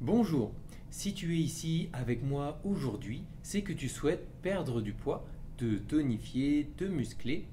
Bonjour, si tu es ici avec moi aujourd'hui, c'est que tu souhaites perdre du poids, te tonifier, te muscler,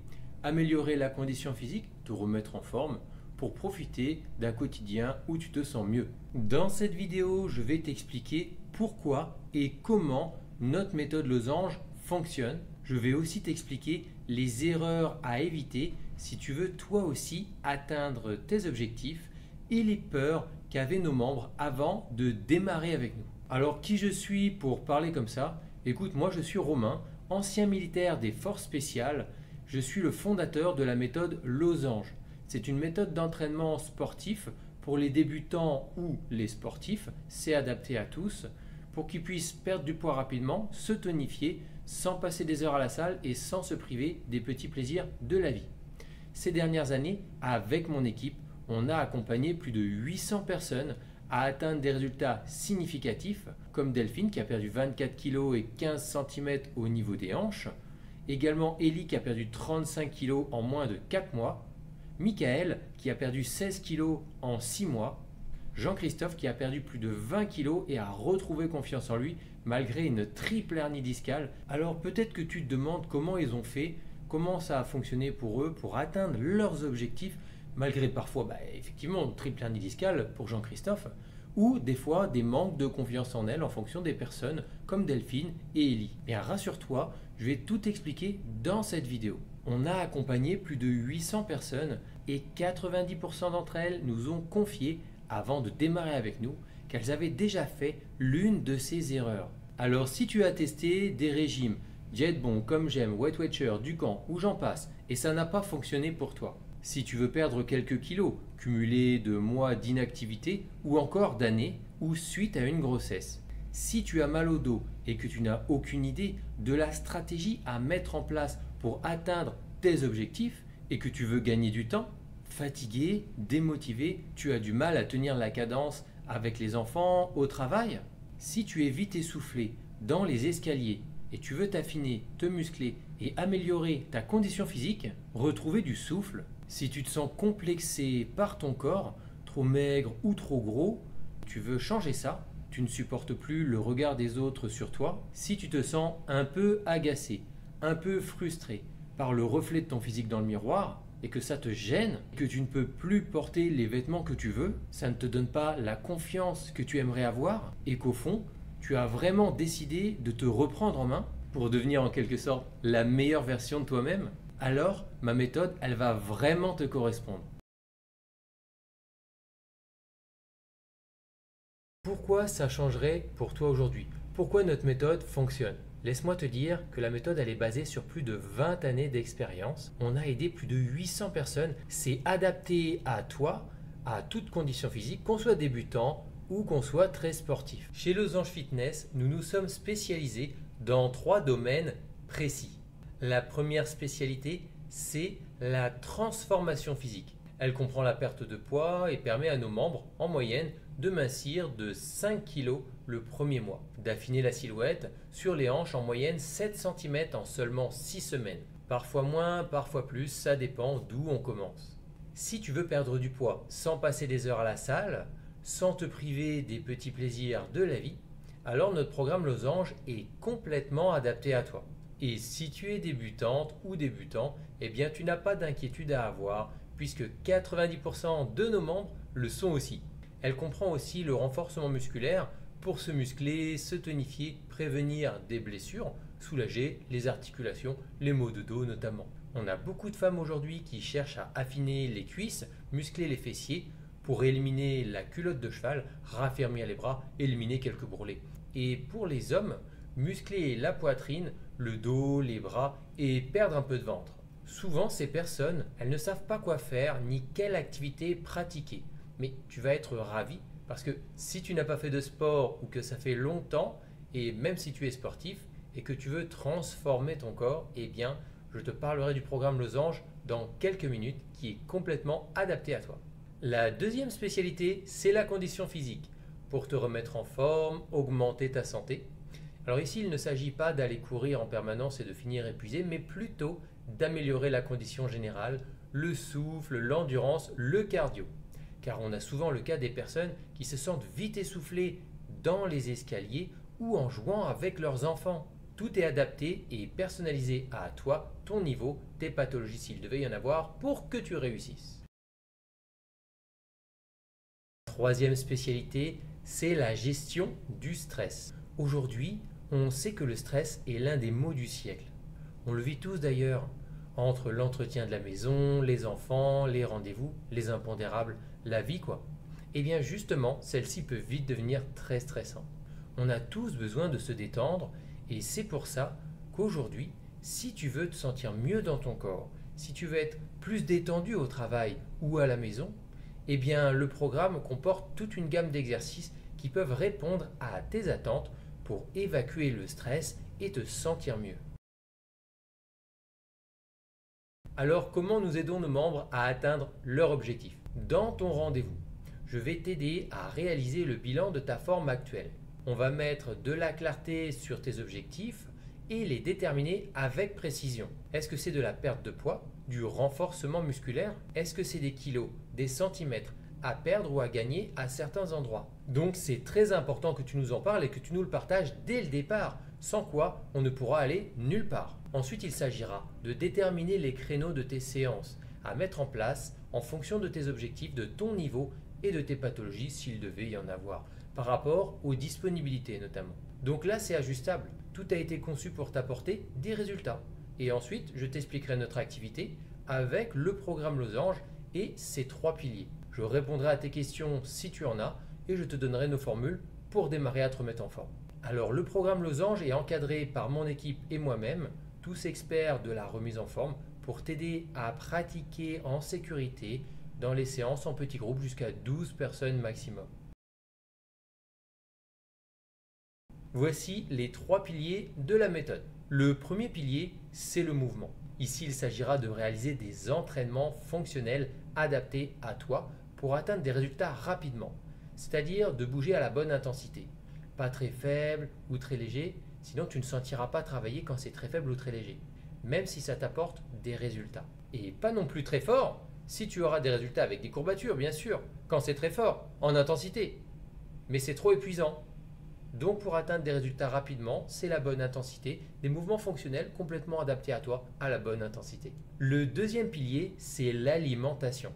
améliorer la condition physique, te remettre en forme pour profiter d'un quotidien où tu te sens mieux. Dans cette vidéo, je vais t'expliquer pourquoi et comment notre méthode losange fonctionne. Je vais aussi t'expliquer les erreurs à éviter si tu veux toi aussi atteindre tes objectifs et les peurs qu'avaient nos membres avant de démarrer avec nous. Alors qui je suis pour parler comme ça? Écoute, moi je suis Romain, ancien militaire des forces spéciales. Je suis le fondateur de la méthode losange. C'est une méthode d'entraînement sportif pour les débutants ou les sportifs. C'est adapté à tous pour qu'ils puissent perdre du poids rapidement, se tonifier sans passer des heures à la salle et sans se priver des petits plaisirs de la vie. Ces dernières années, avec mon équipe, on a accompagné plus de 800 personnes à atteindre des résultats significatifs, comme Delphine qui a perdu 24 kg et 15 cm au niveau des hanches, également Ellie qui a perdu 35 kg en moins de 4 mois, Michael qui a perdu 16 kg en 6 mois, Jean-Christophe qui a perdu plus de 20 kg et a retrouvé confiance en lui malgré une triple hernie discale. Alors peut-être que tu te demandes comment ils ont fait, comment ça a fonctionné pour eux pour atteindre leurs objectifs malgré parfois effectivement une triple hernie discale pour Jean-Christophe ou des fois des manques de confiance en elle en fonction des personnes comme Delphine et Ellie. Bien rassure-toi, je vais tout expliquer dans cette vidéo. On a accompagné plus de 800 personnes et 90% d'entre elles nous ont confié avant de démarrer avec nous qu'elles avaient déjà fait l'une de ces erreurs. Alors si tu as testé des régimes Jetbon, Comme J'aime, Weight Watcher, Ducan ou j'en passe et ça n'a pas fonctionné pour toi, si tu veux perdre quelques kilos cumulés de mois d'inactivité ou encore d'années ou suite à une grossesse, si tu as mal au dos et que tu n'as aucune idée de la stratégie à mettre en place pour atteindre tes objectifs et que tu veux gagner du temps, fatigué, démotivé, tu as du mal à tenir la cadence avec les enfants, au travail, si tu es vite essoufflé dans les escaliers et tu veux t'affiner, te muscler et améliorer ta condition physique, retrouver du souffle, si tu te sens complexé par ton corps, trop maigre ou trop gros, tu veux changer ça, tu ne supportes plus le regard des autres sur toi, si tu te sens un peu agacé, un peu frustré par le reflet de ton physique dans le miroir, et que ça te gêne, que tu ne peux plus porter les vêtements que tu veux, ça ne te donne pas la confiance que tu aimerais avoir, et qu'au fond, tu as vraiment décidé de te reprendre en main pour devenir en quelque sorte la meilleure version de toi-même, alors ma méthode, elle va vraiment te correspondre. Pourquoi ça changerait pour toi aujourd'hui? Pourquoi notre méthode fonctionne? Laisse-moi te dire que la méthode elle est basée sur plus de 20 années d'expérience. On a aidé plus de 800 personnes. C'est adapté à toi, à toute condition physique, qu'on soit débutant ou qu'on soit très sportif. Chez Losange Fitness, nous nous sommes spécialisés dans 3 domaines précis. La première spécialité, c'est la transformation physique. Elle comprend la perte de poids et permet à nos membres, en moyenne, de mincir de 5 kg le premier mois, d'affiner la silhouette sur les hanches en moyenne 7 cm en seulement 6 semaines. Parfois moins, parfois plus, ça dépend d'où on commence. Si tu veux perdre du poids sans passer des heures à la salle, sans te priver des petits plaisirs de la vie, alors notre programme Losange est complètement adapté à toi. Et si tu es débutante ou débutant, eh bien tu n'as pas d'inquiétude à avoir puisque 90% de nos membres le sont aussi. Elle comprend aussi le renforcement musculaire pour se muscler, se tonifier, prévenir des blessures, soulager les articulations, les maux de dos notamment. On a beaucoup de femmes aujourd'hui qui cherchent à affiner les cuisses, muscler les fessiers pour éliminer la culotte de cheval, raffermir les bras, éliminer quelques bourrelets. Et pour les hommes, muscler la poitrine, le dos, les bras et perdre un peu de ventre. Souvent, ces personnes, elles ne savent pas quoi faire ni quelle activité pratiquer. Mais tu vas être ravi parce que si tu n'as pas fait de sport ou que ça fait longtemps, et même si tu es sportif et que tu veux transformer ton corps, eh bien, je te parlerai du programme Losange dans quelques minutes qui est complètement adapté à toi. La deuxième spécialité, c'est la condition physique. Pour te remettre en forme, augmenter ta santé. Alors ici, il ne s'agit pas d'aller courir en permanence et de finir épuisé, mais plutôt d'améliorer la condition générale, le souffle, l'endurance, le cardio. Car on a souvent le cas des personnes qui se sentent vite essoufflées dans les escaliers ou en jouant avec leurs enfants. Tout est adapté et personnalisé à toi, ton niveau, tes pathologies s'il devait y en avoir pour que tu réussisses. Troisième spécialité, c'est la gestion du stress. Aujourd'hui, on sait que le stress est l'un des maux du siècle. On le vit tous d'ailleurs, entre l'entretien de la maison, les enfants, les rendez-vous, les impondérables, la vie quoi. Et bien justement, celle-ci peut vite devenir très stressante. On a tous besoin de se détendre et c'est pour ça qu'aujourd'hui, si tu veux te sentir mieux dans ton corps, si tu veux être plus détendu au travail ou à la maison, eh bien le programme comporte toute une gamme d'exercices qui peuvent répondre à tes attentes pour évacuer le stress et te sentir mieux. Alors comment nous aidons nos membres à atteindre leur objectif? Dans ton rendez-vous, je vais t'aider à réaliser le bilan de ta forme actuelle. On va mettre de la clarté sur tes objectifs et les déterminer avec précision. Est-ce que c'est de la perte de poids, du renforcement musculaire? Est-ce que c'est des kilos, des centimètres à perdre ou à gagner à certains endroits? Donc c'est très important que tu nous en parles et que tu nous le partages dès le départ, sans quoi on ne pourra aller nulle part. Ensuite, il s'agira de déterminer les créneaux de tes séances à mettre en place en fonction de tes objectifs, de ton niveau et de tes pathologies s'il devait y en avoir, par rapport aux disponibilités notamment. Donc là, c'est ajustable. Tout a été conçu pour t'apporter des résultats. Et ensuite, je t'expliquerai notre activité avec le programme Losange et ses 3 piliers. Je répondrai à tes questions si tu en as et je te donnerai nos formules pour démarrer à te remettre en forme. Alors le programme Losange est encadré par mon équipe et moi-même, tous experts de la remise en forme, pour t'aider à pratiquer en sécurité dans les séances en petits groupes jusqu'à 12 personnes maximum. Voici les 3 piliers de la méthode. Le premier pilier, c'est le mouvement. Ici, il s'agira de réaliser des entraînements fonctionnels adaptés à toi pour atteindre des résultats rapidement, c'est-à-dire de bouger à la bonne intensité. Pas très faible ou très léger, sinon tu ne sentiras pas travailler quand c'est très faible ou très léger, même si ça t'apporte des résultats. Et pas non plus très fort, si tu auras des résultats avec des courbatures, bien sûr, quand c'est très fort, en intensité. Mais c'est trop épuisant. Donc pour atteindre des résultats rapidement, c'est la bonne intensité, des mouvements fonctionnels complètement adaptés à toi, à la bonne intensité. Le deuxième pilier, c'est l'alimentation.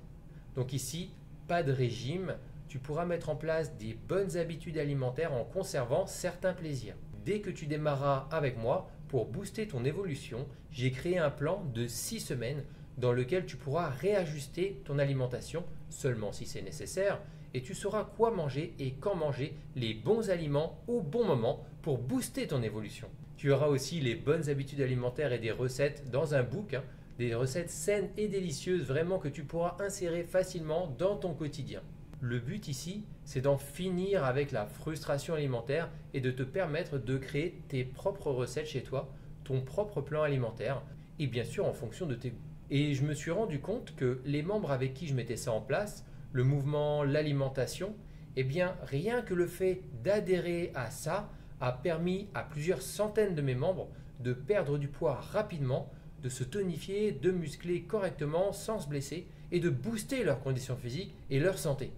Donc ici, pas de régime, tu pourras mettre en place des bonnes habitudes alimentaires en conservant certains plaisirs. Dès que tu démarreras avec moi, pour booster ton évolution, j'ai créé un plan de 6 semaines dans lequel tu pourras réajuster ton alimentation seulement si c'est nécessaire et tu sauras quoi manger et quand manger les bons aliments au bon moment pour booster ton évolution. Tu auras aussi les bonnes habitudes alimentaires et des recettes dans un book, des recettes saines et délicieuses vraiment que tu pourras insérer facilement dans ton quotidien. Le but ici, c'est d'en finir avec la frustration alimentaire et de te permettre de créer tes propres recettes chez toi, ton propre plan alimentaire et bien sûr en fonction de tes goûts. Et je me suis rendu compte que les membres avec qui je mettais ça en place, le mouvement, l'alimentation, eh bien rien que le fait d'adhérer à ça a permis à plusieurs centaines de mes membres de perdre du poids rapidement, de se tonifier, de muscler correctement sans se blesser et de booster leurs conditions physiques et leur santé.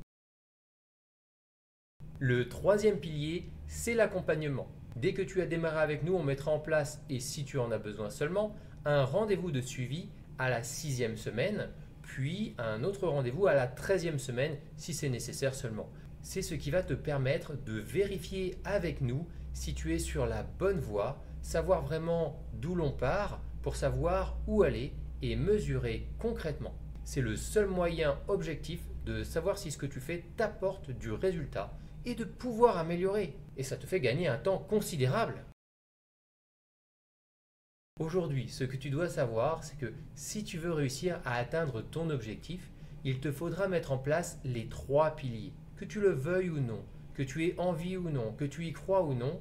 Le troisième pilier, c'est l'accompagnement. Dès que tu as démarré avec nous, on mettra en place, et si tu en as besoin seulement, un rendez-vous de suivi à la 6e semaine, puis un autre rendez-vous à la 13e semaine si c'est nécessaire seulement. C'est ce qui va te permettre de vérifier avec nous si tu es sur la bonne voie, savoir vraiment d'où l'on part pour savoir où aller et mesurer concrètement. C'est le seul moyen objectif de savoir si ce que tu fais t'apporte du résultat et de pouvoir améliorer. Et ça te fait gagner un temps considérable. Aujourd'hui, ce que tu dois savoir, c'est que si tu veux réussir à atteindre ton objectif, il te faudra mettre en place les 3 piliers. Que tu le veuilles ou non, que tu aies envie ou non, que tu y crois ou non,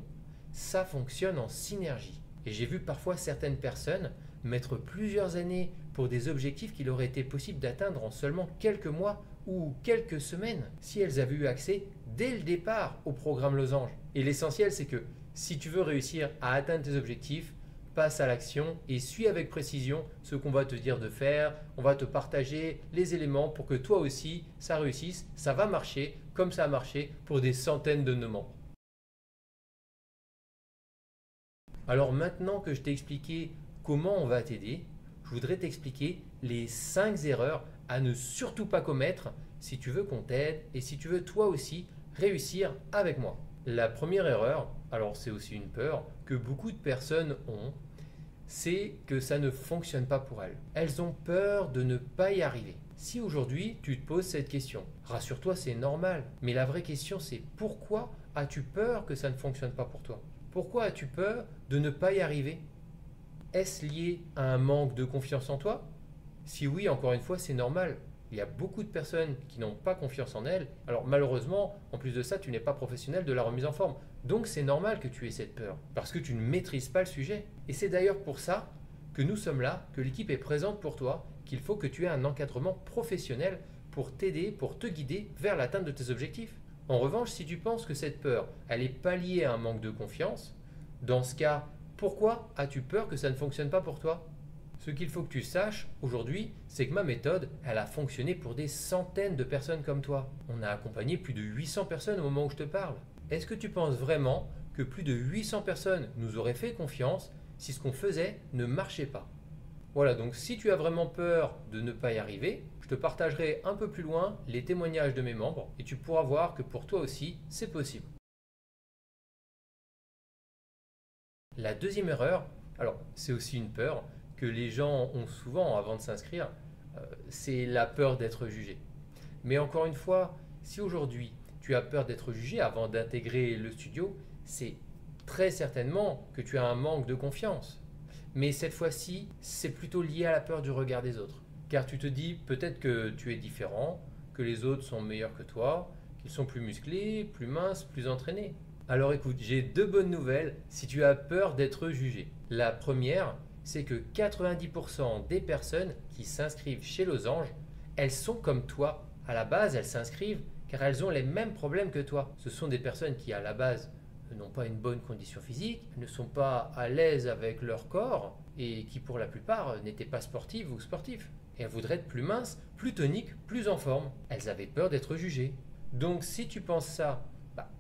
ça fonctionne en synergie. Et j'ai vu parfois certaines personnes mettre plusieurs années pour des objectifs qu'il aurait été possible d'atteindre en seulement quelques mois ou quelques semaines si elles avaient eu accès dès le départ au programme Losange. Et l'essentiel, c'est que si tu veux réussir à atteindre tes objectifs, passe à l'action et suis avec précision ce qu'on va te dire de faire. On va te partager les éléments pour que toi aussi ça réussisse. Ça va marcher comme ça a marché pour des centaines de nos membres. Alors maintenant que je t'ai expliqué comment on va t'aider, je voudrais t'expliquer les 5 erreurs à ne surtout pas commettre si tu veux qu'on t'aide et si tu veux toi aussi réussir avec moi. La première erreur, alors c'est aussi une peur que beaucoup de personnes ont, c'est que ça ne fonctionne pas pour elles. Elles ont peur de ne pas y arriver. Si aujourd'hui tu te poses cette question, rassure-toi, c'est normal. Mais la vraie question c'est pourquoi as-tu peur que ça ne fonctionne pas pour toi? Pourquoi as-tu peur de ne pas y arriver? Est-ce lié à un manque de confiance en toi? Si oui, encore une fois, c'est normal. Il y a beaucoup de personnes qui n'ont pas confiance en elles. Alors malheureusement, en plus de ça, tu n'es pas professionnel de la remise en forme. Donc c'est normal que tu aies cette peur, parce que tu ne maîtrises pas le sujet. Et c'est d'ailleurs pour ça que nous sommes là, que l'équipe est présente pour toi, qu'il faut que tu aies un encadrement professionnel pour t'aider, pour te guider vers l'atteinte de tes objectifs. En revanche, si tu penses que cette peur, elle n'est pas liée à un manque de confiance, dans ce cas, pourquoi as-tu peur que ça ne fonctionne pas pour toi? Ce qu'il faut que tu saches aujourd'hui, c'est que ma méthode, elle a fonctionné pour des centaines de personnes comme toi. On a accompagné plus de 800 personnes au moment où je te parle. Est-ce que tu penses vraiment que plus de 800 personnes nous auraient fait confiance si ce qu'on faisait ne marchait pas? Voilà, donc si tu as vraiment peur de ne pas y arriver, je te partagerai un peu plus loin les témoignages de mes membres et tu pourras voir que pour toi aussi, c'est possible. La deuxième erreur, alors c'est aussi une peur que les gens ont souvent avant de s'inscrire, c'est la peur d'être jugé. Mais encore une fois, si aujourd'hui tu as peur d'être jugé avant d'intégrer le studio, c'est très certainement que tu as un manque de confiance. Mais cette fois-ci, c'est plutôt lié à la peur du regard des autres. Car tu te dis peut-être que tu es différent, que les autres sont meilleurs que toi, qu'ils sont plus musclés, plus minces, plus entraînés. Alors écoute, j'ai deux bonnes nouvelles si tu as peur d'être jugé. La première, c'est que 90% des personnes qui s'inscrivent chez Losange, elles sont comme toi. À la base, elles s'inscrivent car elles ont les mêmes problèmes que toi. Ce sont des personnes qui, à la base, n'ont pas une bonne condition physique, ne sont pas à l'aise avec leur corps et qui, pour la plupart, n'étaient pas sportives ou sportifs. Et elles voudraient être plus minces, plus toniques, plus en forme. Elles avaient peur d'être jugées. Donc si tu penses ça,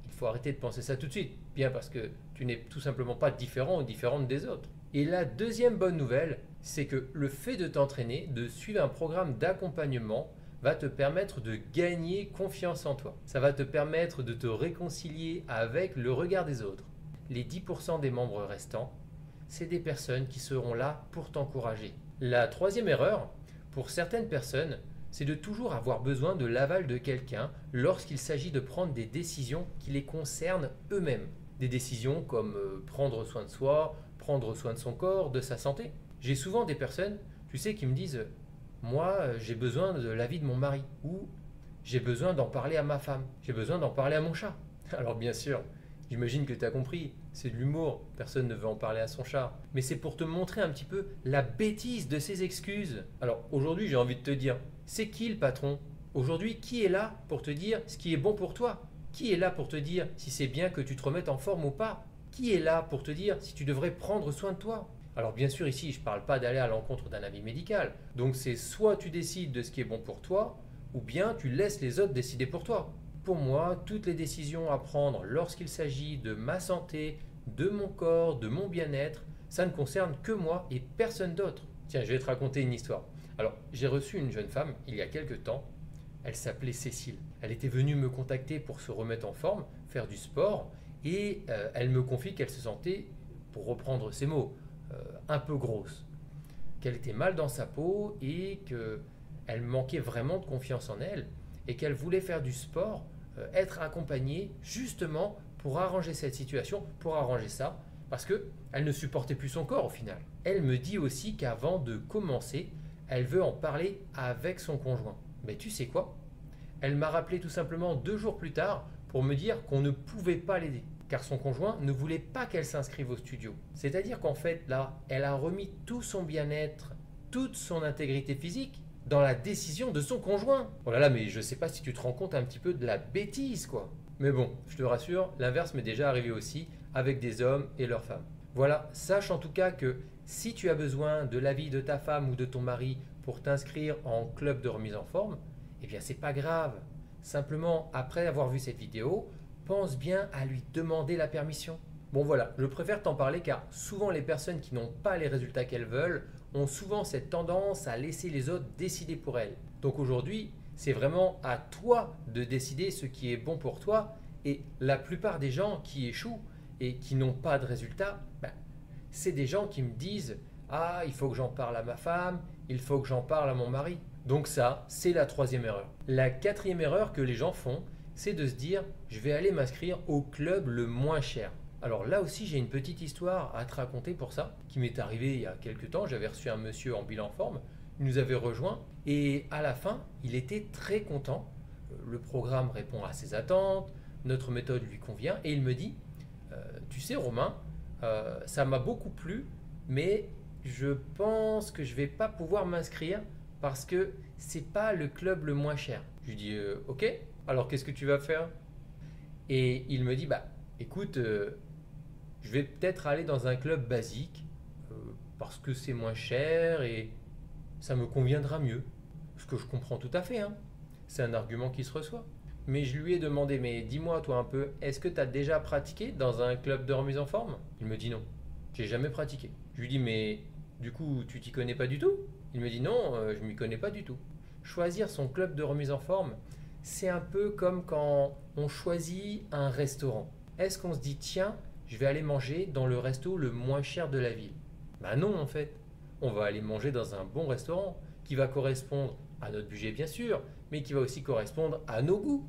il faut arrêter de penser ça tout de suite. Bien parce que tu n'es tout simplement pas différent ou différente des autres. Et la deuxième bonne nouvelle, c'est que le fait de t'entraîner, de suivre un programme d'accompagnement, va te permettre de gagner confiance en toi. Ça va te permettre de te réconcilier avec le regard des autres. Les 10% des membres restants, c'est des personnes qui seront là pour t'encourager. La troisième erreur, pour certaines personnes, c'est de toujours avoir besoin de l'aval de quelqu'un lorsqu'il s'agit de prendre des décisions qui les concernent eux-mêmes. Des décisions comme prendre soin de soi, prendre soin de son corps, de sa santé. J'ai souvent des personnes, tu sais, qui me disent moi, j'ai besoin de l'avis de mon mari ou j'ai besoin d'en parler à ma femme, j'ai besoin d'en parler à mon chat. Alors bien sûr, j'imagine que tu as compris, c'est de l'humour, personne ne veut en parler à son chat. Mais c'est pour te montrer un petit peu la bêtise de ces excuses. Alors aujourd'hui, j'ai envie de te dire, c'est qui le patron? Aujourd'hui, qui est là pour te dire ce qui est bon pour toi? Qui est là pour te dire si c'est bien que tu te remettes en forme ou pas? Qui est là pour te dire si tu devrais prendre soin de toi? Alors bien sûr ici je ne parle pas d'aller à l'encontre d'un avis médical, donc c'est soit tu décides de ce qui est bon pour toi, ou bien tu laisses les autres décider pour toi. Pour moi, toutes les décisions à prendre lorsqu'il s'agit de ma santé, de mon corps, de mon bien-être, ça ne concerne que moi et personne d'autre. Tiens, je vais te raconter une histoire. Alors j'ai reçu une jeune femme il y a quelques temps, elle s'appelait Cécile. Elle était venue me contacter pour se remettre en forme, faire du sport, et elle me confie qu'elle se sentait, pour reprendre ses mots, un peu grosse, qu'elle était mal dans sa peau et qu'elle manquait vraiment de confiance en elle et qu'elle voulait faire du sport, être accompagnée justement pour arranger cette situation, pour arranger ça, parce qu'elle ne supportait plus son corps au final. Elle me dit aussi qu'avant de commencer, elle veut en parler avec son conjoint. Mais tu sais quoi? Elle m'a rappelé tout simplement 2 jours plus tard pour me dire qu'on ne pouvait pas l'aider, car son conjoint ne voulait pas qu'elle s'inscrive au studio. C'est-à-dire qu'en fait, là, elle a remis tout son bien-être, toute son intégrité physique dans la décision de son conjoint. Oh là là, mais je sais pas si tu te rends compte un petit peu de la bêtise, quoi. Mais bon, je te rassure, l'inverse m'est déjà arrivé aussi avec des hommes et leurs femmes. Voilà, sache en tout cas que si tu as besoin de l'avis de ta femme ou de ton mari pour t'inscrire en club de remise en forme, eh bien c'est pas grave. Simplement, après avoir vu cette vidéo, pense bien à lui demander la permission. Bon voilà, je préfère t'en parler car souvent les personnes qui n'ont pas les résultats qu'elles veulent ont souvent cette tendance à laisser les autres décider pour elles. Donc aujourd'hui, c'est vraiment à toi de décider ce qui est bon pour toi et la plupart des gens qui échouent et qui n'ont pas de résultats, c'est des gens qui me disent ah, il faut que j'en parle à ma femme, il faut que j'en parle à mon mari. Donc ça, c'est la troisième erreur. La quatrième erreur que les gens font, c'est de se dire je vais aller m'inscrire au club le moins cher. Alors là aussi, j'ai une petite histoire à te raconter pour ça, qui m'est arrivée il y a quelques temps. J'avais reçu un monsieur en bilan forme, il nous avait rejoint et à la fin, il était très content. Le programme répond à ses attentes, notre méthode lui convient et il me dit tu sais Romain, ça m'a beaucoup plu, mais je pense que je ne vais pas pouvoir m'inscrire parce que c'est pas le club le moins cher. Je lui dis ok, alors qu'est-ce que tu vas faire? Et il me dit écoute, je vais peut-être aller dans un club basique parce que c'est moins cher et ça me conviendra mieux. Ce que je comprends tout à fait, hein. C'est un argument qui se reçoit. Mais je lui ai demandé, mais dis-moi toi un peu, est-ce que tu as déjà pratiqué dans un club de remise en forme? Il me dit non, j'ai jamais pratiqué. Je lui dis, mais du coup, tu t'y connais pas du tout? Il me dit non, je m'y connais pas du tout. Choisir son club de remise en forme, c'est un peu comme quand on choisit un restaurant. Est-ce qu'on se dit, tiens, je vais aller manger dans le resto le moins cher de la ville? Ben non, en fait. On va aller manger dans un bon restaurant qui va correspondre à notre budget, bien sûr, mais qui va aussi correspondre à nos goûts.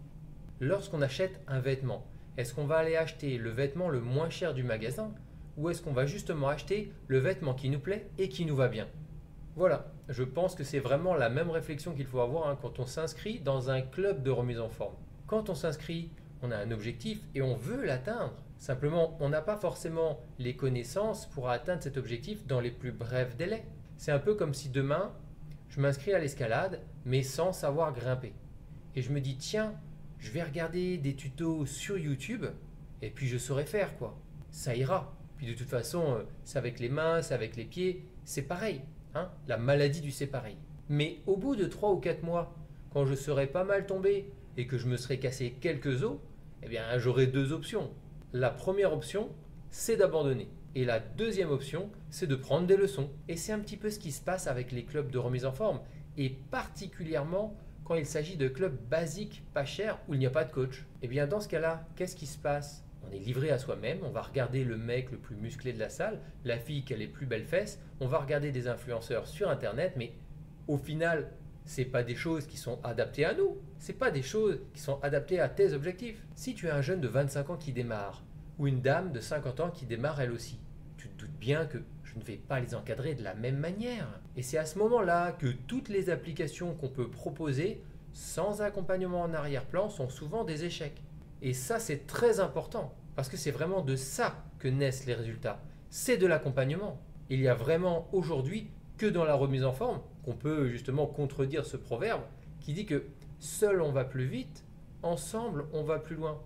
Lorsqu'on achète un vêtement, est-ce qu'on va aller acheter le vêtement le moins cher du magasin ou est-ce qu'on va justement acheter le vêtement qui nous plaît et qui nous va bien? Voilà, je pense que c'est vraiment la même réflexion qu'il faut avoir quand on s'inscrit dans un club de remise en forme. Quand on s'inscrit, on a un objectif et on veut l'atteindre. Simplement, on n'a pas forcément les connaissances pour atteindre cet objectif dans les plus brefs délais. C'est un peu comme si demain, je m'inscris à l'escalade, mais sans savoir grimper. Et je me dis, tiens, je vais regarder des tutos sur YouTube, et puis je saurai faire quoi. Ça ira. Puis de toute façon, c'est avec les mains, c'est avec les pieds, c'est pareil. Hein, la maladie du c'est pareil. Mais au bout de 3 ou 4 mois, quand je serai pas mal tombé et que je me serai cassé quelques os, eh bien j'aurai deux options. La première option, c'est d'abandonner. Et la deuxième option, c'est de prendre des leçons. Et c'est un petit peu ce qui se passe avec les clubs de remise en forme. Et particulièrement quand il s'agit de clubs basiques, pas chers, où il n'y a pas de coach. Et bien dans ce cas-là, qu'est-ce qui se passe? On est livré à soi-même, on va regarder le mec le plus musclé de la salle, la fille qui a les plus belles fesses, on va regarder des influenceurs sur internet, mais au final, c'est pas des choses qui sont adaptées à nous, c'est pas des choses qui sont adaptées à tes objectifs. Si tu es un jeune de 25 ans qui démarre, ou une dame de 50 ans qui démarre elle aussi, tu te doutes bien que je ne vais pas les encadrer de la même manière. Et c'est à ce moment-là que toutes les applications qu'on peut proposer sans accompagnement en arrière-plan sont souvent des échecs. Et ça, c'est très important, parce que c'est vraiment de ça que naissent les résultats. C'est de l'accompagnement. Il y a vraiment aujourd'hui que dans la remise en forme qu'on peut justement contredire ce proverbe qui dit que seul on va plus vite, ensemble on va plus loin.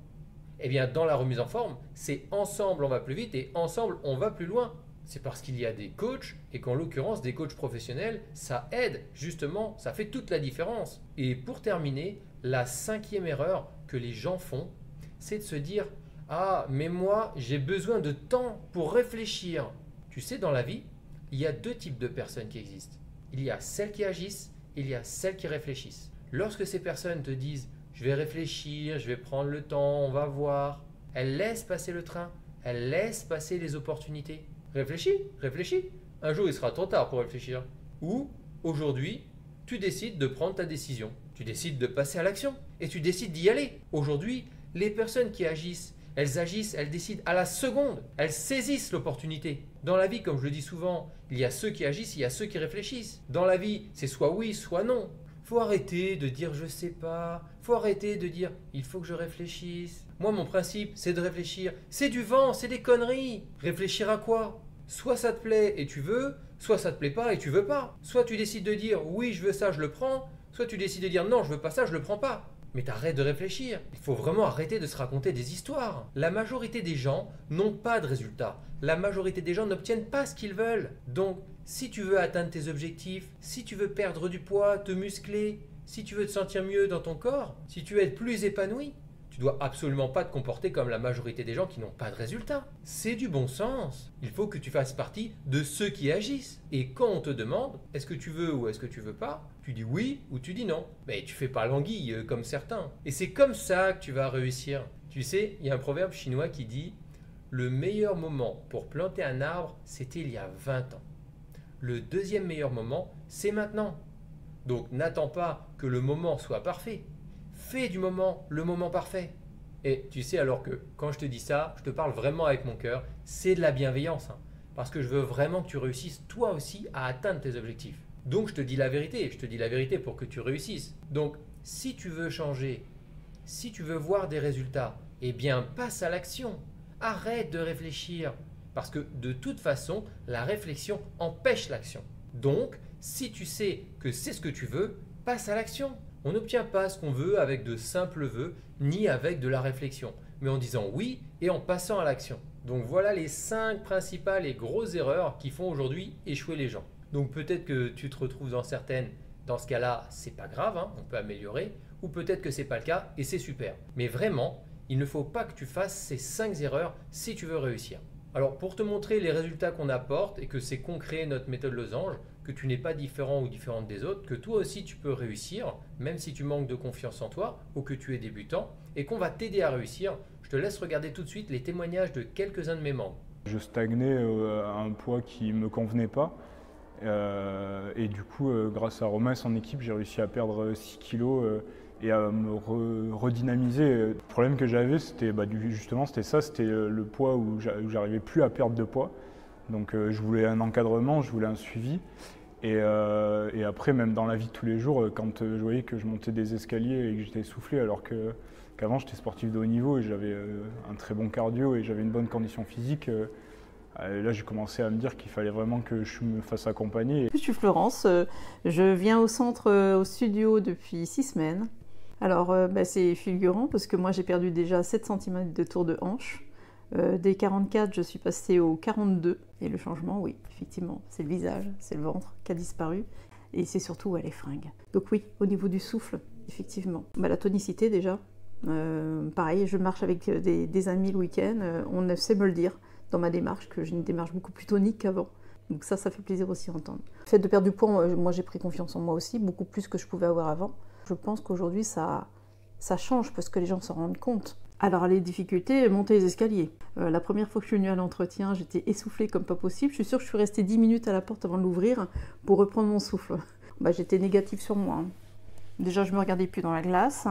Eh bien, dans la remise en forme, c'est ensemble on va plus vite et ensemble on va plus loin. C'est parce qu'il y a des coachs et qu'en l'occurrence des coachs professionnels, ça aide justement, ça fait toute la différence. Et pour terminer, la cinquième erreur que les gens font, c'est de se dire « Ah, mais moi, j'ai besoin de temps pour réfléchir. » Tu sais, dans la vie, il y a deux types de personnes qui existent. Il y a celles qui agissent, il y a celles qui réfléchissent. Lorsque ces personnes te disent « Je vais réfléchir, je vais prendre le temps, on va voir », elles laissent passer le train, elles laissent passer les opportunités. Réfléchis, réfléchis. Un jour, il sera trop tard pour réfléchir. Ou, aujourd'hui, tu décides de prendre ta décision. Tu décides de passer à l'action et tu décides d'y aller. Aujourd'hui, les personnes qui agissent, elles décident à la seconde. Elles saisissent l'opportunité. Dans la vie, comme je le dis souvent, il y a ceux qui agissent, il y a ceux qui réfléchissent. Dans la vie, c'est soit oui, soit non. Faut arrêter de dire je sais pas. Faut arrêter de dire il faut que je réfléchisse. Moi, mon principe, c'est de réfléchir. C'est du vent, c'est des conneries. Réfléchir à quoi? Soit ça te plaît et tu veux, soit ça te plaît pas et tu veux pas. Soit tu décides de dire oui, je veux ça, je le prends. Soit tu décides de dire non, je veux pas ça, je le prends pas. Mais t'arrêtes de réfléchir. Il faut vraiment arrêter de se raconter des histoires. La majorité des gens n'ont pas de résultats. La majorité des gens n'obtiennent pas ce qu'ils veulent. Donc, si tu veux atteindre tes objectifs, si tu veux perdre du poids, te muscler, si tu veux te sentir mieux dans ton corps, si tu veux être plus épanoui, tu Tu dois absolument pas te comporter comme la majorité des gens qui n'ont pas de résultats. C'est du bon sens. Il faut que tu fasses partie de ceux qui agissent. Et quand on te demande est-ce que tu veux ou est-ce que tu veux pas, tu dis oui ou tu dis non. Mais tu fais pas l'anguille comme certains. Et c'est comme ça que tu vas réussir. Tu sais, il y a un proverbe chinois qui dit le meilleur moment pour planter un arbre, c'était il y a 20 ans. Le deuxième meilleur moment, c'est maintenant. Donc n'attends pas que le moment soit parfait. Fais du moment le moment parfait. Et tu sais, alors que quand je te dis ça, je te parle vraiment avec mon cœur, c'est de la bienveillance. Parce que je veux vraiment que tu réussisses toi aussi à atteindre tes objectifs. Donc je te dis la vérité, je te dis la vérité pour que tu réussisses. Donc si tu veux changer, si tu veux voir des résultats, eh bien passe à l'action. Arrête de réfléchir. Parce que de toute façon, la réflexion empêche l'action. Donc, si tu sais que c'est ce que tu veux, passe à l'action. On n'obtient pas ce qu'on veut avec de simples vœux, ni avec de la réflexion, mais en disant oui et en passant à l'action. Donc voilà les 5 principales et grosses erreurs qui font aujourd'hui échouer les gens. Donc peut-être que tu te retrouves dans certaines, dans ce cas-là, c'est pas grave, on peut améliorer, ou peut-être que c'est pas le cas et c'est super. Mais vraiment, il ne faut pas que tu fasses ces 5 erreurs si tu veux réussir. Alors pour te montrer les résultats qu'on apporte et que c'est concret notre méthode losange, que tu n'es pas différent ou différente des autres, que toi aussi tu peux réussir, même si tu manques de confiance en toi ou que tu es débutant, et qu'on va t'aider à réussir, je te laisse regarder tout de suite les témoignages de quelques-uns de mes membres. Je stagnais à un poids qui ne me convenait pas. Et du coup, grâce à Romain et son équipe, j'ai réussi à perdre 6 kilos et à me redynamiser. Le problème que j'avais, c'était justement c'était le poids où j'arrivais plus à perdre de poids. Donc je voulais un encadrement, je voulais un suivi. Et après, même dans la vie de tous les jours, quand je voyais que je montais des escaliers et que j'étais essoufflé, alors qu'avant j'étais sportif de haut niveau et j'avais un très bon cardio et j'avais une bonne condition physique, là j'ai commencé à me dire qu'il fallait vraiment que je me fasse accompagner. Je suis Florence, je viens au centre, au studio depuis 6 semaines. Alors c'est fulgurant parce que moi j'ai perdu déjà 7 cm de tour de hanche. Des 44, je suis passée aux 42. Et le changement, oui, effectivement, c'est le visage, c'est le ventre qui a disparu. Et c'est surtout les fringues. Donc oui, au niveau du souffle, effectivement. La tonicité déjà, pareil, je marche avec des amis le week-end. On sait me le dire dans ma démarche, que j'ai une démarche beaucoup plus tonique qu'avant. Donc ça fait plaisir aussi à entendre. Le fait de perdre du poids, moi j'ai pris confiance en moi aussi, beaucoup plus que je pouvais avoir avant. Je pense qu'aujourd'hui ça change parce que les gens s'en rendent compte. Alors les difficultés, monter les escaliers. La première fois que je suis venue à l'entretien, j'étais essoufflée comme pas possible. Je suis sûre que je suis restée 10 minutes à la porte avant de l'ouvrir pour reprendre mon souffle. J'étais négative sur moi. Déjà, je me regardais plus dans la glace.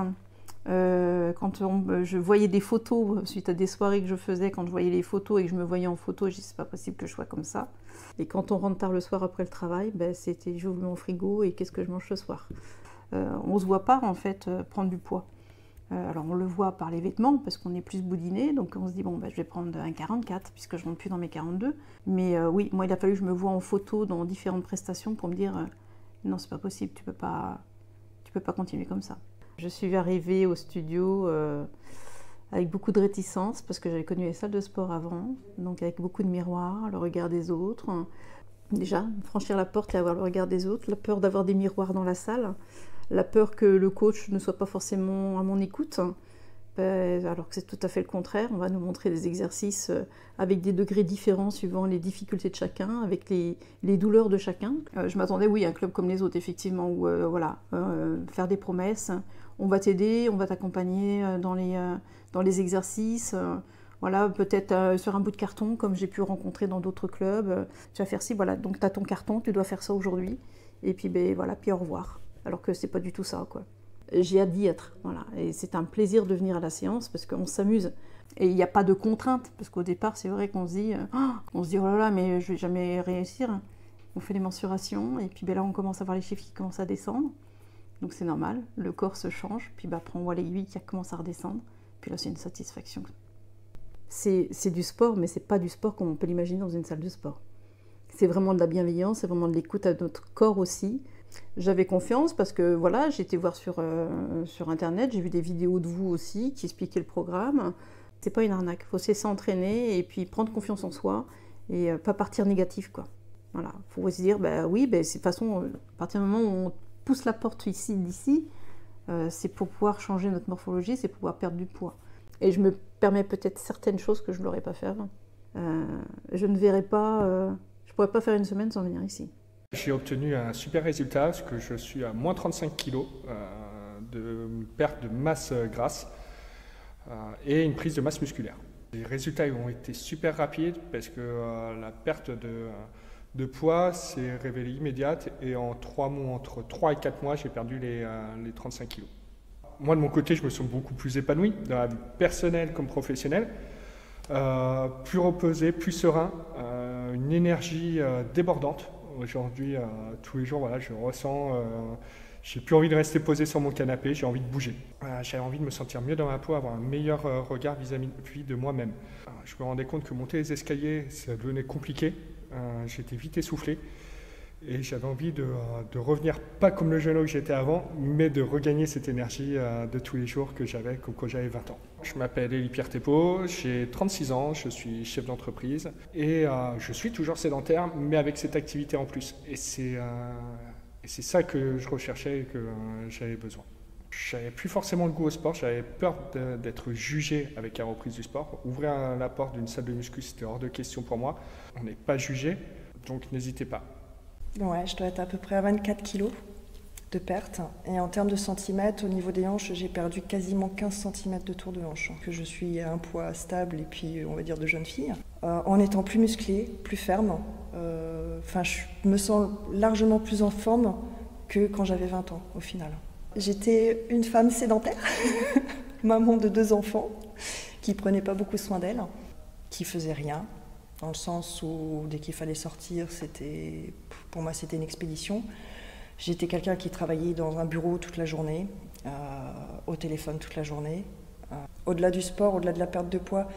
Quand je voyais des photos suite à des soirées que je faisais, quand je voyais les photos et que je me voyais en photo, je disais c'est pas possible que je sois comme ça. Et quand on rentre tard le soir après le travail, c'était j'ouvre mon frigo et qu'est-ce que je mange ce soir. On se voit pas en fait prendre du poids. Alors on le voit par les vêtements parce qu'on est plus boudiné, donc on se dit je vais prendre un 44 puisque je rentre plus dans mes 42. Mais oui, moi il a fallu que je me voie en photo dans différentes prestations pour me dire non c'est pas possible, tu peux pas continuer comme ça. Je suis arrivée au studio avec beaucoup de réticence parce que j'avais connu les salles de sport avant, donc avec beaucoup de miroirs, le regard des autres. Déjà, franchir la porte et avoir le regard des autres, la peur d'avoir des miroirs dans la salle, la peur que le coach ne soit pas forcément à mon écoute, alors que c'est tout à fait le contraire. On va nous montrer des exercices avec des degrés différents suivant les difficultés de chacun, avec les douleurs de chacun. Je m'attendais, oui, à un club comme les autres, effectivement, où faire des promesses. On va t'aider, on va t'accompagner dans les exercices. Peut-être sur un bout de carton, comme j'ai pu rencontrer dans d'autres clubs. Tu vas faire ci, donc tu as ton carton, tu dois faire ça aujourd'hui. Et puis, puis au revoir. Alors que c'est pas du tout ça, quoi. J'ai hâte d'y être, et c'est un plaisir de venir à la séance parce qu'on s'amuse. Et il n'y a pas de contrainte, parce qu'au départ, c'est vrai qu'on se dit oh là là, mais je vais jamais réussir. On fait les mensurations, et puis là, on commence à voir les chiffres qui commencent à descendre. Donc c'est normal, le corps se change, puis après on voit l'aiguille qui commence à redescendre. Puis là, c'est une satisfaction. C'est du sport, mais c'est pas du sport comme on peut l'imaginer dans une salle de sport. C'est vraiment de la bienveillance, c'est vraiment de l'écoute à notre corps aussi. J'avais confiance parce que j'ai été voir sur internet, j'ai vu des vidéos de vous aussi qui expliquaient le programme. C'est pas une arnaque, il faut se laisser entraîner et puis prendre confiance en soi et pas partir négatif, quoi. Faut se dire c'est de toute façon à partir du moment où on pousse la porte d'ici, c'est pour pouvoir changer notre morphologie, c'est pour pouvoir perdre du poids. Et je me permets peut-être certaines choses que je ne l'aurais pas fait avant. Je ne verrai pas, je ne pourrais pas faire une semaine sans venir ici. J'ai obtenu un super résultat, parce que je suis à moins 35 kg de perte de masse grasse et une prise de masse musculaire. Les résultats ont été super rapides parce que la perte de poids s'est révélée immédiate et en 3 mois, entre 3 et 4 mois, j'ai perdu les 35 kg. Moi, de mon côté, je me sens beaucoup plus épanoui, dans la vie personnelle comme professionnelle, plus reposé, plus serein, une énergie débordante. Aujourd'hui, tous les jours, voilà, je ressens, j'ai plus envie de rester posé sur mon canapé, j'ai envie de bouger. J'ai envie de me sentir mieux dans ma peau, avoir un meilleur regard vis-à-vis de moi-même. Je me rendais compte que monter les escaliers, ça devenait compliqué. J'étais vite essoufflé et j'avais envie de revenir, pas comme le jeune homme que j'étais avant, mais de regagner cette énergie de tous les jours que j'avais quand j'avais 20 ans. Je m'appelle Élie Pierre-Thépeau, j'ai 36 ans, je suis chef d'entreprise et je suis toujours sédentaire, mais avec cette activité en plus. Et c'est ça que je recherchais et que j'avais besoin. J'avais plus forcément le goût au sport, j'avais peur d'être jugé avec la reprise du sport. Ouvrir la porte d'une salle de muscu, c'était hors de question pour moi. On n'est pas jugé, donc n'hésitez pas. Ouais, je dois être à peu près à 24 kg de perte. Et en termes de centimètres, au niveau des hanches, j'ai perdu quasiment 15 cm de tour de hanche. Que je suis à un poids stable et puis, on va dire, de jeune fille. En étant plus musclée, plus ferme. Je me sens largement plus en forme que quand j'avais 20 ans, au final. J'étais une femme sédentaire, maman de 2 enfants, qui prenait pas beaucoup soin d'elle, qui faisait rien. Dans le sens où dès qu'il fallait sortir, pour moi c'était une expédition. J'étais quelqu'un qui travaillait dans un bureau toute la journée, au téléphone toute la journée. Au-delà du sport, au-delà de la perte de poids,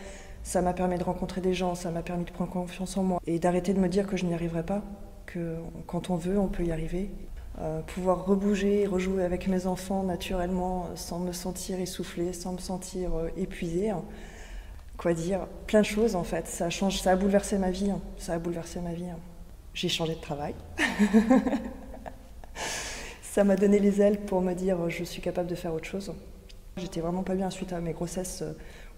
ça m'a permis de rencontrer des gens, ça m'a permis de prendre confiance en moi et d'arrêter de me dire que je n'y arriverais pas, que quand on veut, on peut y arriver. Pouvoir rebouger, rejouer avec mes enfants naturellement, sans me sentir essoufflée, sans me sentir épuisée. Quoi dire, plein de choses en fait, ça a bouleversé ma vie, J'ai changé de travail. Ça m'a donné les ailes pour me dire je suis capable de faire autre chose. J'étais vraiment pas bien suite à mes grossesses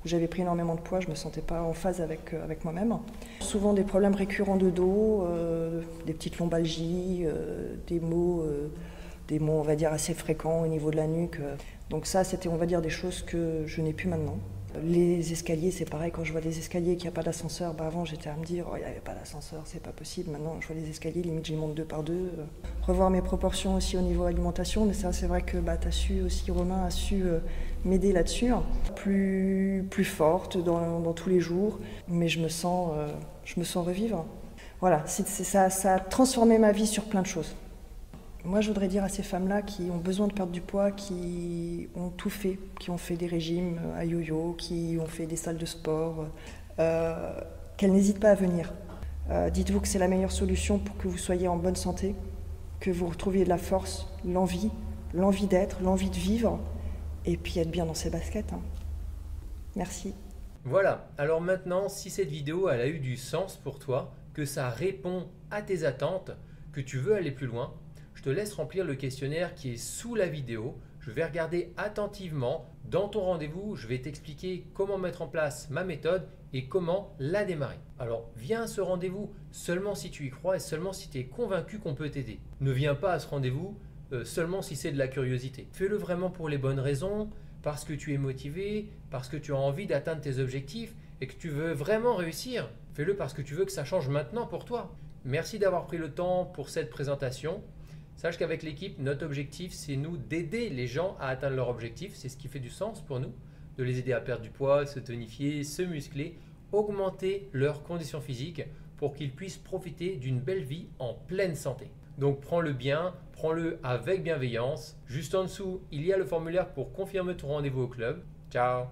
où j'avais pris énormément de poids, je me sentais pas en phase avec moi-même. Souvent des problèmes récurrents de dos, des petites lombalgies, des maux on va dire assez fréquents au niveau de la nuque. Donc ça c'était on va dire des choses que je n'ai plus maintenant. Les escaliers, c'est pareil, quand je vois des escaliers qu'il n'y a pas d'ascenseur, avant j'étais à me dire il n'y avait pas d'ascenseur, c'est pas possible. Maintenant je vois les escaliers, limite j'y monte 2 par 2. Revoir mes proportions aussi au niveau alimentation, mais ça c'est vrai que t'as su aussi, Romain a su m'aider là-dessus. Plus forte dans tous les jours, mais je me sens revivre. Voilà, ça a transformé ma vie sur plein de choses. Moi, je voudrais dire à ces femmes-là qui ont besoin de perdre du poids, qui ont tout fait, qui ont fait des régimes à yo-yo, qui ont fait des salles de sport, qu'elles n'hésitent pas à venir. Dites-vous que c'est la meilleure solution pour que vous soyez en bonne santé, que vous retrouviez de la force, l'envie d'être, l'envie de vivre, et puis être bien dans ses baskets. Merci. Voilà, alors maintenant, si cette vidéo elle a eu du sens pour toi, que ça répond à tes attentes, que tu veux aller plus loin, je te laisse remplir le questionnaire qui est sous la vidéo. Je vais regarder attentivement. Dans ton rendez-vous, je vais t'expliquer comment mettre en place ma méthode et comment la démarrer. Alors, viens à ce rendez-vous seulement si tu y crois et seulement si tu es convaincu qu'on peut t'aider. Ne viens pas à ce rendez-vous seulement si c'est de la curiosité. Fais-le vraiment pour les bonnes raisons, parce que tu es motivé, parce que tu as envie d'atteindre tes objectifs et que tu veux vraiment réussir. Fais-le parce que tu veux que ça change maintenant pour toi. Merci d'avoir pris le temps pour cette présentation. Sache qu'avec l'équipe, notre objectif, c'est nous d'aider les gens à atteindre leur objectif. C'est ce qui fait du sens pour nous, de les aider à perdre du poids, se tonifier, se muscler, augmenter leurs conditions physiques pour qu'ils puissent profiter d'une belle vie en pleine santé. Donc prends-le bien, prends-le avec bienveillance. Juste en dessous, il y a le formulaire pour confirmer ton rendez-vous au club. Ciao!